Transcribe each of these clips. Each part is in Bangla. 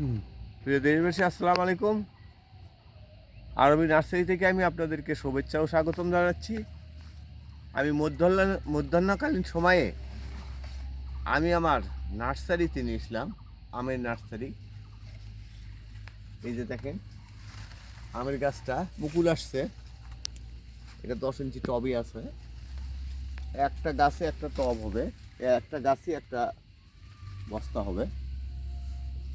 প্রিয় দেশবাসী, আসসালামু আলাইকুম। আরবি নার্সারি থেকে আমি আপনাদেরকে শুভেচ্ছা ও স্বাগতম জানাচ্ছি। আমি মধ্যাহ্নকালীন সময়ে আমি আমার নার্সারিতে নিয়েছিলাম, আমের নার্সারি। এই যে দেখেন, আমের গাছটা মুকুল আসছে। এটা 10 ইঞ্চি টবই আছে। একটা গাছে একটা টব হবে, একটা গাছে একটা বস্তা হবে।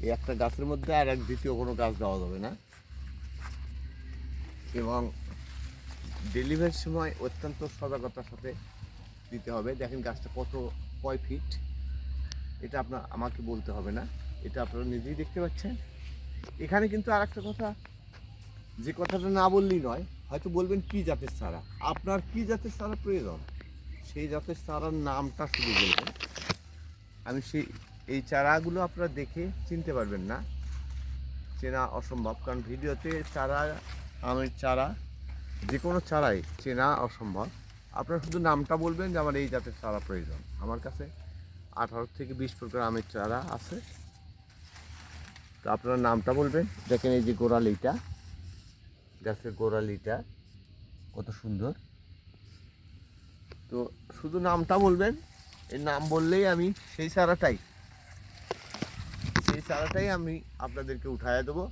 এই একটা গাছের মধ্যে আর এক দ্বিতীয় কোনো গাছ দেওয়া যাবে না। এবং ডেলিভারির সময় অত্যন্ত সজাগতার সাথে দিতে হবে। দেখেন গাছটা কয় ফিট, এটা আমাকে বলতে হবে না, এটা আপনারা নিজেই দেখতে পাচ্ছেন। এখানে কিন্তু আর একটা কথা, যে কথাটা না বললেই নয়, হয়তো বলবেন কি জাতের চারা, আপনার কি জাতের চারা প্রয়োজন সেই জাতের চারার নামটা শুধু বলবেন। আমি এই চারাগুলো আপনারা দেখে চিনতে পারবেন না, চেনা অসম্ভব। কারণ ভিডিওতে চারা, আমের চারা, যে কোনো চারাই চেনা অসম্ভব। আপনারা শুধু নামটা বলবেন যে আমার এই জাতের চারা প্রয়োজন। আমার কাছে 18 থেকে 20 প্রকার আমের চারা আছে। তো আপনারা নামটা বলবেন। দেখেন এই যে গোড়ালিটা, গাছের গোড়ালিটা কত সুন্দর। তো শুধু নামটা বলবেন। এই নাম বললেই আমি সেই চারাটাই আমি আপনাদেরকে উঠায় দেবো।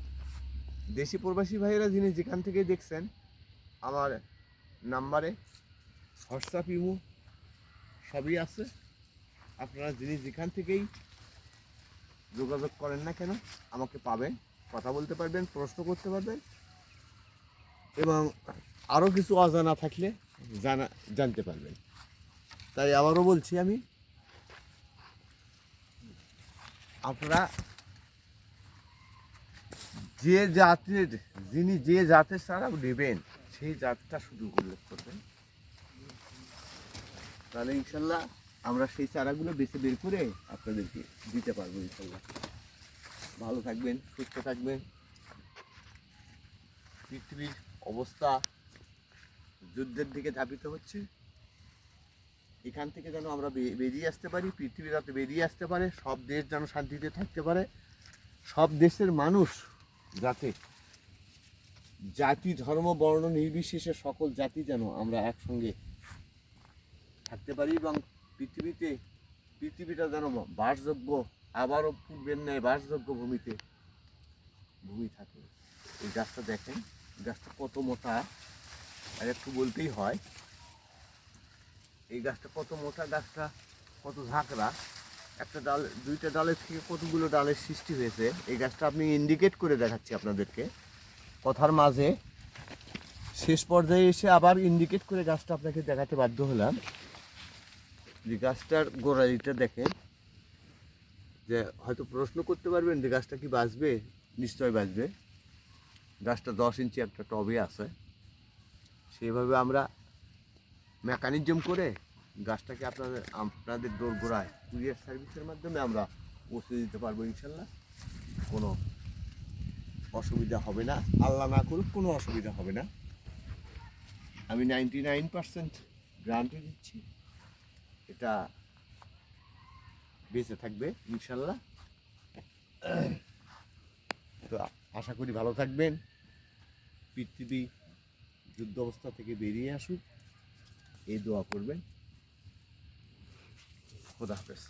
দেশি প্রবাসী ভাইয়েরা যিনি যেখান থেকে দেখছেন, আমার নাম্বারে হোয়াটসঅ্যাপ, ইমো সবই আছে। আপনারা যিনি যেখান থেকেই যোগাযোগ করেন না কেন, আমাকে পাবেন, কথা বলতে পারবেন, প্রশ্ন করতে পারবেন, এবং আরও কিছু অজানা থাকলে জানতে পারবেন। তাই আবারও বলছি আমি, আপনারা যিনি যে জাতের চারা নেবেন সেই জাতটা শুধু উল্লেখ করবেন। তাহলে ইনশাল্লাহ আমরা সেই চারাগুলো বেছে বের করে আপনাদেরকে দিতে পারবো ইনশাল্লাহ। ভালো থাকবেন, সুস্থ থাকবেন। পৃথিবীর অবস্থা যুদ্ধের দিকে ধাবিত হচ্ছে। এখান থেকে যেন আমরা বেরিয়ে আসতে পারি, পৃথিবী যাতে বেরিয়ে আসতে পারে, সব দেশ যেন শান্তিতে থাকতে পারে, সব দেশের মানুষ যাতে জাতি, ধর্ম, বর্ণ নির্বিশেষে সকল জাতি যেন আমরা একসঙ্গে থাকতে পারি, এবং পৃথিবীটা যেন বাসযোগ্য, আবারও পূর্বের ন্যায় বাসযোগ্য ভূমি থাকে। এই গাছটা দেখেন, গাছটা কত মোটা, আর একটু বলতেই হয় এই গাছটা কত মোটা, গাছটা কত ঝাঁকড়া। একটা ডাল, দুইটা ডালের থেকে কতগুলো ডালের সৃষ্টি হয়েছে। এই গাছটা আপনি ইন্ডিকেট করে দেখাচ্ছি আপনাদেরকে কথার মাঝে। শেষ পর্যায়ে এসে আবার ইন্ডিকেট করে গাছটা আপনাকে দেখাতে বাধ্য হলাম। যে গাছটার গোড়ালিটা দেখেন, যে হয়তো প্রশ্ন করতে পারবেন যে গাছটা কি বাঁচবে। নিশ্চয় বাঁচবে। গাছটা 10 ইঞ্চি একটা টবে আছে। সেইভাবে আমরা মেকানিজম করে গাছটাকে আপনাদের দোরগোড়ায় কুরিয়ার সার্ভিসের মাধ্যমে আমরা পৌঁছে দিতে পারবো ইনশাল্লাহ। কোনো অসুবিধা হবে না, আল্লাহ না করুক কোনো অসুবিধা হবে না। আমি 99% গ্যারান্টি দিচ্ছি এটা বেঁচে থাকবে ইনশাল্লাহ। তো আশা করি ভালো থাকবেন। পৃথিবী যুদ্ধ অবস্থা থেকে বেরিয়ে আসুক, এই দোয়া করবেন। খোদা হাফেজ।